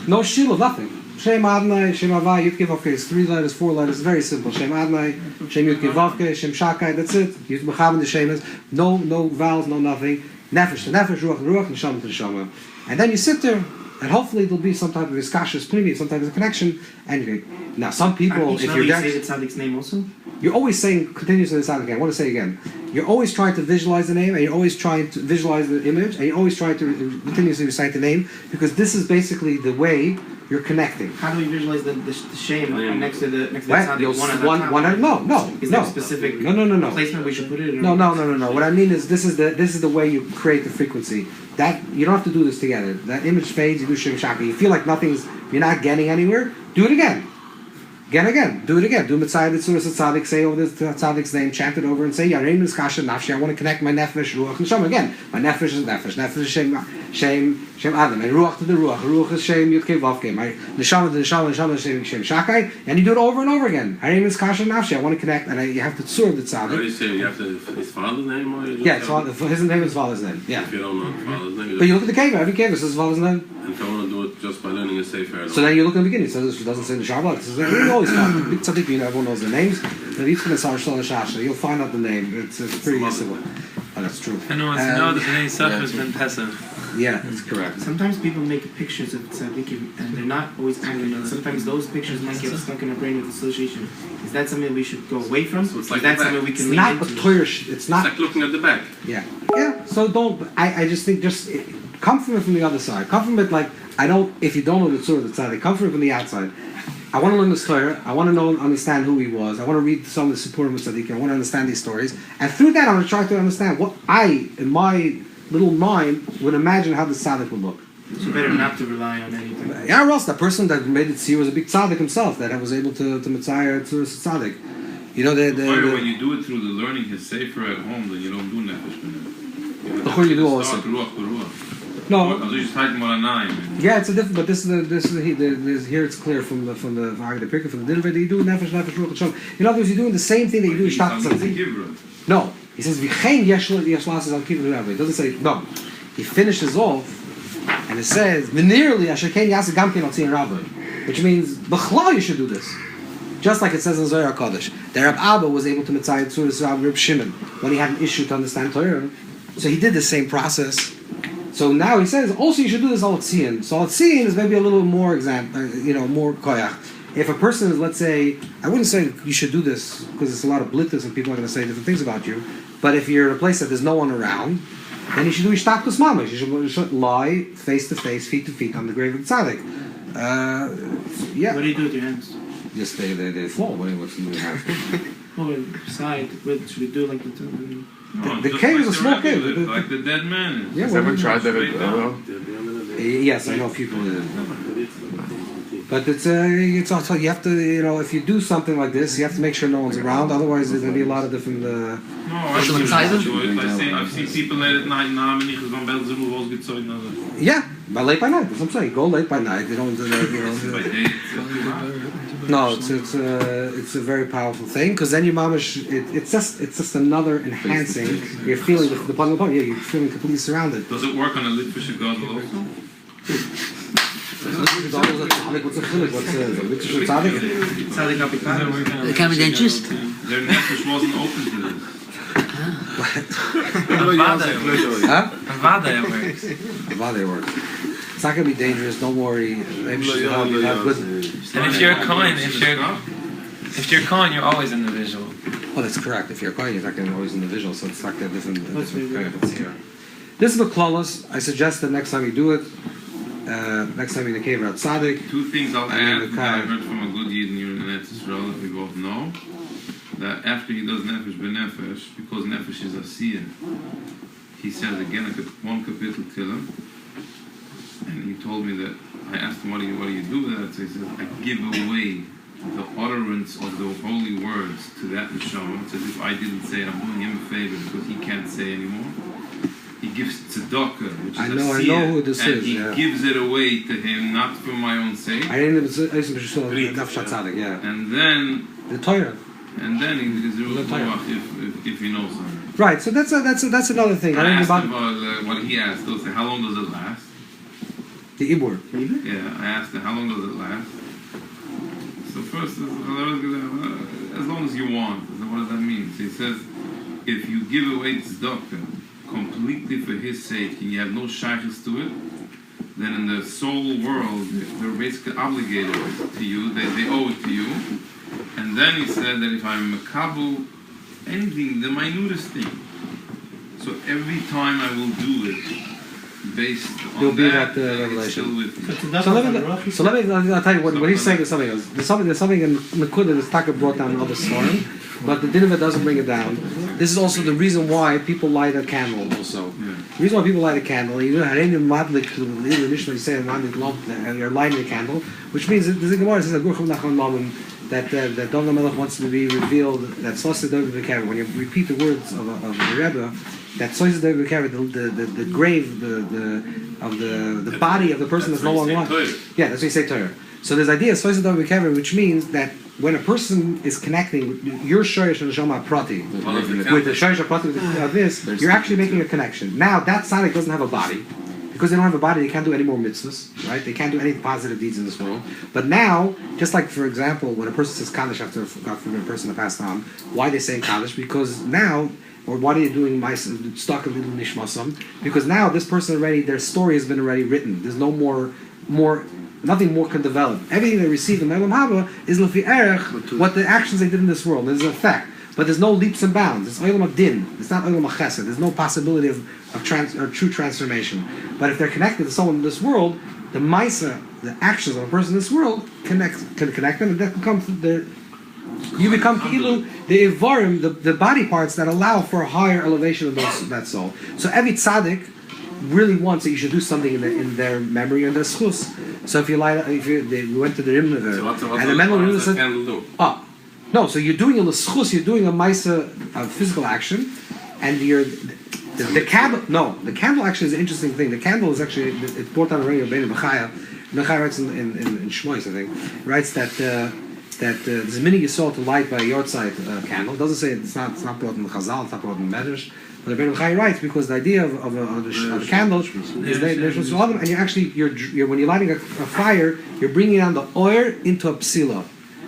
no shilu, nothing. Shem Adnai, Shem Avai, Yud Kevavke is 3 letters, 4 letters, very simple. Shem Adnai, Shem Yud Kevavke, Shem Shakai, that's it. Yud Mechavan the Shemas, no vowels, no nothing. Nefesh to nefesh, ruach to ruach, neshama to neshama. And then you sit there, and hopefully there'll be some type of iskashas primi, some type of connection. And now some people, if you're there, say the tzaddik's name also. You're always saying continuously the tzaddik. I want to say again. You're always trying to visualize the name, and you're always trying to visualize the image, and you're always trying to continuously recite the name, because this is basically the way you're connecting. How do we visualize the shame next to the tzaddik? No. Is there a specific placement we should put it? No. What I mean is this is the way you create the frequency. That you don't have to do this together. That image fades. You do shem shaka. You feel like you're not getting anywhere. Do it again. Again. Do it again. Do mitzayah the tzuras tzaddik. Say over the tzaddik's name. Chant it over and say Yareim is kasha nafshi. I want to connect my nefesh, ruach, and neshama again. My nefesh is nefesh. Nefesh is shem adam. And ruach to the ruach. Ruach is shem yud kevavke. My neshama to neshama. Neshama is shem shakai. And you do it over and over again. Yareim is kasha nafshi. I want to connect, and you have to tzur the tzaddik. What do you say? You have his father's name, or his name is father's name. Yeah. If you don't know father's name, but you look at the kever. Every kever says father's name. And if I want to do it just by learning a sefer. So then you look in the beginning. It says it doesn't say the Shabbat. It says you always find big tzaddik. Everyone knows the names. You'll find out the name. It's pretty simple. Oh, that's true. And wants to know that the name Sach has been Pesach. Yeah, that's correct. Sometimes people make pictures of tzaddikim, and they're not always accurate. And sometimes those pictures might get stuck in our brain with association. Is that something we should go away from? So it's like something we can lean into? It's like looking at the back. Yeah. So don't. I just think come from it from the other side. Come from it like if you don't know the tzur of the tzaddik, come from it from the outside. I want to learn this Torah. I want to understand who he was. I want to read some of the Shiur of Rav Tzadikim. I want to understand these stories. And through that, I'm going to try to understand what I, in my little mind, would imagine how the Tzadik would look. So better not to rely on anything. Yeah, or else the person that made it see was a big Tzadik himself, that was able to Messiah to Tzadik. You know, when you do it through the learning his sefer at home, then you don't do nefesh. You do also. No. Yeah, it's a different. But this is here. It's clear from the Pirkei, from the Dinner that you do nefesh ruach shalom. In other words, you're doing the same thing that you do in Shtat Tzadik. No, he says v'chein yesh lasses al kivrei Tzadikim. It doesn't say no. He finishes off, and it says v'nearly asher kein yaseh gam kein al tzin rabbi, which means b'chlal you should do this. Just like it says in Zohar Kodesh, that Rab Abba was able to mitzvah Tzuras Rab Shimon when he had an issue to understand Torah. So he did the same process. So now he says, also you should do this al tzion. So al tzion is maybe a little more more koyach. If a person is, let's say, I wouldn't say you should do this because it's a lot of blittas and people are going to say different things about you. But if you're in a place that there's no one around, then you should do ishtaktus mamash. You should lie face to face, feet to feet on the grave of Tzadik. Yeah. What do you do with your hands? Just they fall. What's in the house? Side. What should we do like the two? The cave is a small cave. Like the dead man. Has ever tried that at Yes, I know a few people did. But it's also, you have to, if you do something like this, you have to make sure no one's around. Otherwise, there's going to be a lot of different. I've seen people late at night Yeah, but late by night. That's what I'm saying. Go late by night. You don't. No, it's a very powerful thing because then your mamish. It's just another enhancing. You're feeling the bottom of the you're feeling completely surrounded. Does it work on a litvish god also? What's a chilik? What's a litvish Tzadik? It can be dentist. Their nefesh wasn't open to this. Avada works. Avada works. It's not going to be dangerous. Don't worry. Maybe you have good. And if you're a coin, if you're a coin, you're always in the visual. Oh, that's correct. If you're a coin, you're not going to always in the visual. So it's like a different kind of here. This is the klalos. I suggest that next time you do it, next time you TKivrei Tzadikim. Two things I'll add that I heard from a good yid in Israel that we both know. That after he does nefesh b'nefesh, because nefesh is a siyah, he says again one kapitel tilim, and he told me that I asked him what do you do with that? So he says I give away the utterance of the holy words to that neshama. It's as if I didn't say it. I'm doing him a favor because he can't say anymore. He gives tzedakah, which is I know who this and is. he gives it away to him, not for my own sake. I didn't even say Tzadik. Yeah. And then the Torah. And then he is if he knows something. Right. So that's another thing. I asked him about what he asked. He'll say, how long does it last? The Ibur. Yeah, I asked him, how long does it last? So first, as long as you want. So what does that mean? So he says, if you give away tzedakah completely for his sake and you have no shaykhs to it, then in the soul world, they're basically obligated to you. They owe it to you. And then he said that if I'm makabel anything, the minutest thing, so every time I will do it based on that revelation. So let me I'll tell you what he's saying is something else. There's something in Nakuda that's Taka brought down another story, but the Dinah doesn't bring it down. This is also the reason why people light a candle also. The reason why people light a candle, you're lighting a candle, which means there's a Gemara says that Dov Melech wants to be revealed that when you repeat the words of the Rebbe, that the grave, the body of the person that's no longer alive. Yeah, that's what you say Torah. So there's idea of which means that when a person is connecting your Shoresh and Neshama Prati with the Shoresh Prati of this, you're actually making a connection. Now that Tzadik doesn't have a body. Because they don't have a body, they can't do any more mitzvahs, right? They can't do any positive deeds in this world. But now, just like, for example, when a person says Kaddish after, God forbid, a person that passed on, why are they saying Kaddish? Because now, or why are you doing my stock of little nishmasam? Because now this person already, their story has been already written. There's no more, nothing more can develop. Everything they receive in Olam Haba is lefi erech, what the actions they did in this world. There's an effect. But there's no leaps and bounds. It's Olam Adin. It's not Olam Chesed. There's no possibility of true transformation. But if they're connected to someone in this world, the Maisa, the actions of a person in this world, can connect them, and that becomes you become the Ivarim, the body parts that allow for a higher elevation of that soul. So every tzaddik really wants that you should do something in their memory and their schus. So if you went to the Rimnever, and the mental Rimnever said, no, so you're doing a l'schus, you're doing a Maisa, a physical action, and the candle. No, the candle actually is an interesting thing. The candle is actually it's brought down already. Mevakshei writes in Shmois, I think, writes that there's a mini yisod to light by a yortzeit candle. It doesn't say it's not brought in the Chazal, it's not brought in the Medrash. But the Mevakshei writes because the idea of a candle is there's and you actually you're when you're lighting a fire, you're bringing down the oil into a psila,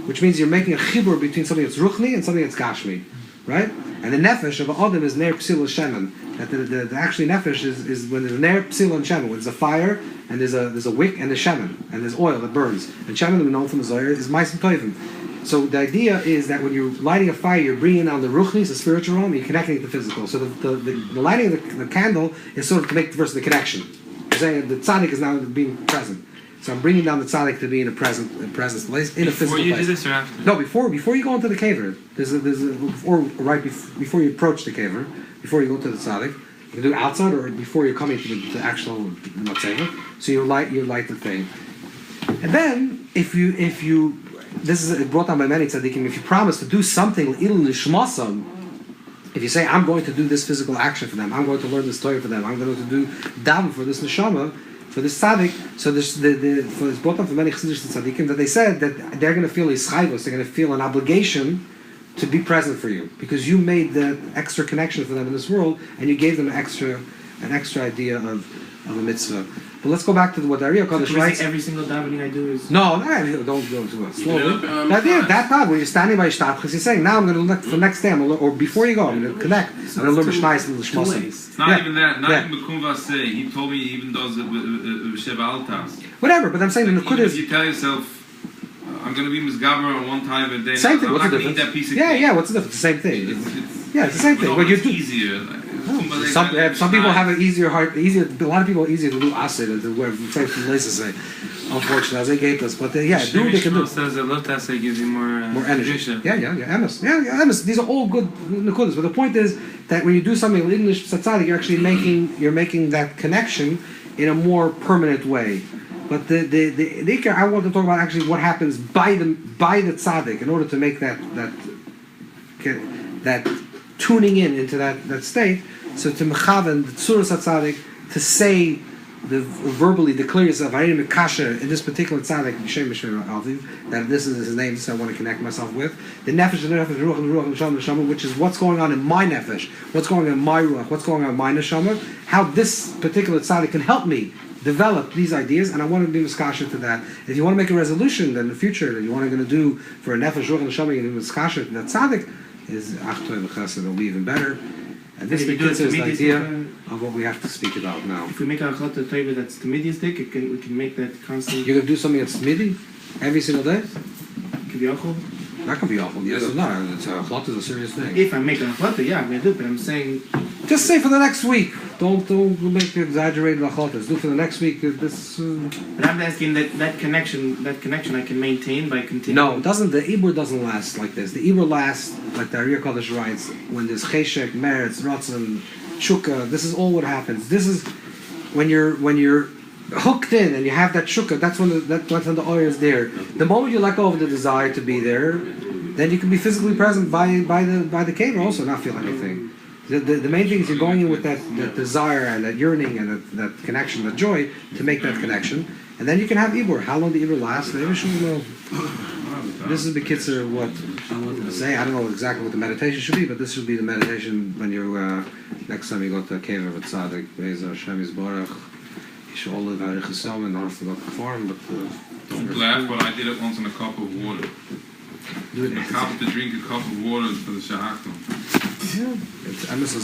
which means you're making a chibur between something that's ruchni and something that's gashmi, right? And the nefesh of Adam is ner psila shemen. That the actually nefesh is when there's ner psila and shemen. When there's a fire and there's a wick and there's shemen and there's oil that burns. And shemen, we know from the Zohar, is ma'asim tovim. So the idea is that when you're lighting a fire, you're bringing down the ruchnis, the spiritual realm, and you're connecting it to the physical. So the lighting of the candle is sort of to make the connection. You're saying the tzaddik is now being present. So I'm bringing down the tzaddik to be in a present place, in a physical place. Before you do this or after? No, before you go into the kivrei. Before you approach the kivrei, before you go to the tzaddik. You can do it outside or before you're coming to the actual matzeva. So you light the thing. And then if you this is brought down by many tzaddikim, if you promise to do something if you say I'm going to do this physical action for them, I'm going to learn this Torah for them, I'm going to do daven for this neshama, for this tzaddik, so it's brought up for many Chassidish tzaddikim that they said that they're going to feel ischayvus, they're going to feel an obligation to be present for you because you made that extra connection for them in this world and you gave them an extra idea of a mitzvah. But let's go back to what Ariya Kodesh writes. Every single davening I do is don't do it slowly. The idea that time when you're standing by Shtab, because you're saying now I'm going to look for the next day, or before you go, I'm going to connect. I'm going to learn Mishnayos and L'shmosim. It's not even that. Not even Bekumva say. He told me he even does it with Sheva Altas. Whatever, but I'm saying the Nakud is. You tell yourself, I'm going to be Mizgaber on one time a day. Same thing. What's the difference? That piece of yeah. What's the difference? The same thing. It's the same thing. But it's easier. Some people have an easier heart. A lot of people are easier to do asid than to wear French laces. Unfortunately, as they gave us, but they can do. Says a lot asay gives you more energy. Yeah. Emes. These are all good nekudas. But the point is that when you do something with English tzaddik, you're making that connection in a more permanent way. But the ikar, I want to talk about actually what happens by the tzaddik in order to make that tuning into that state. So to mechaven the tzuras tzaddik to say verbally declare yourself I am mikasher in this particular tzaddik that this is his name, this I want to connect myself with the nefesh and ruach and neshama, which is what's going on in my nefesh, what's going on in my ruach, what's going on in my neshama, how this particular tzaddik can help me develop these ideas, and I want to be miskasher to that. If you want to make a resolution in the future that you want to do for a nefesh ruach and neshama, you miskasher to that tzaddik is achtoy v'chesed, it'll be even better. And this begins the idea of what we have to speak about now. If we make a chalta taiva that's tamidiyistic, we can make that constant. You're going to do something that's tamidi every single day? Can be awful. That can be awful. Yes or no? Chalta is a serious thing. If I make a chalta, yeah, I'm going to do it. But I'm saying, just say for the next week. Don't make exaggerated chaltas. Do for the next week. This. But I'm asking that connection I can maintain by continuing. No, it doesn't. The ibur doesn't last like this. The ibur lasts like the Ariya Kodesh writes when there's cheshek, meretz, ratzon, shukah. This is all what happens. This is when you're hooked in and you have that shukah. That's when the oil is there. The moment you let go of the desire to be there, then you can be physically present by the cave also not feel anything. The main thing is you're going in with that desire and that yearning and that connection, that joy to make that connection, and then you can have ibur. How long the ibur lasts? Maybe should know. This is the kitzur what I wanted to say. I don't know exactly what the meditation should be, but this should be the meditation when you next time you go to Kivrei Tzadikim. Graves of Hashem is Baruch. You should all live out of Chesam and not forget the form, but don't laugh. But I did it once in a cup of water. To drink a cup of water for the shahakam. Yeah,